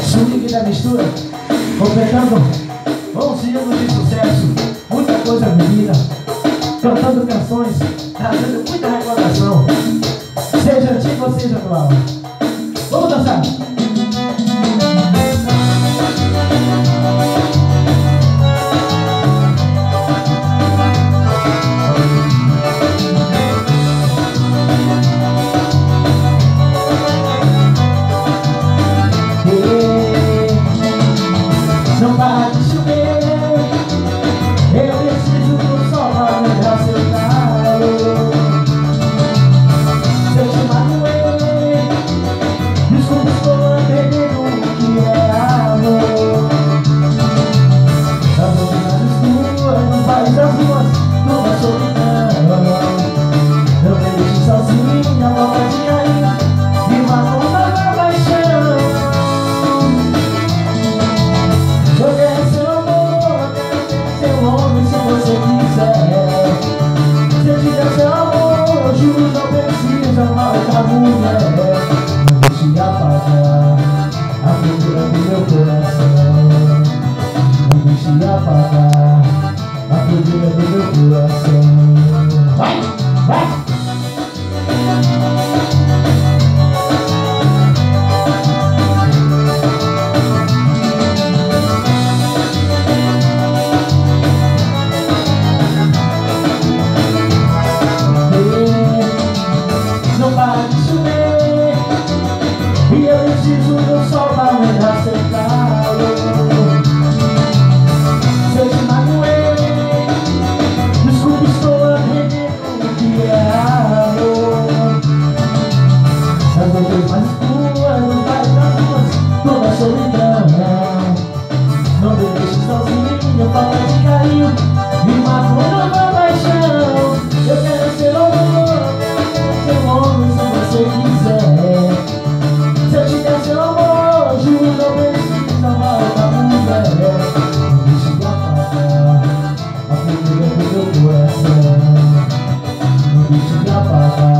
Swing da mistura, completando 11 anos de sucesso, muita coisa vivida, cantando canções, trazendo muita recordação, seja antigo ou seja atual. Vamos dançar! Não para de chover, eu preciso do sol pra lembrar seu calor. Se eu te magoei, desculpa, estou entendendo o que é amor. As novidades escuras no país das ruas, toda solidão. Eu me deixo sozinha, falta de carinho e uma nova paixão. Eu quero seu amor, eu quero seu homem se você quiser. Se eu te der seu amor, eu juro não precisa amar outra mulher. Não deixe apagar a fogueira do meu coração. Não deixe apagar a fogueira do meu coração. Vai, vai! Não para de chover, e eu preciso do sol pra lembrar seu calor. Se eu te magoei, desculpa, estou aprendendo o que é amor. As noites mais escuras, no baile das ruas, toda solidão. Não me deixe sozinho, falta de carinho e uma nova paixão. Eu quero seu amor, seu homem se você quiser. Se eu te der seu amor, juro não precisa amar outra mulher. Não deixe de apagar a fogueira do meu coração. Não deixe de apagar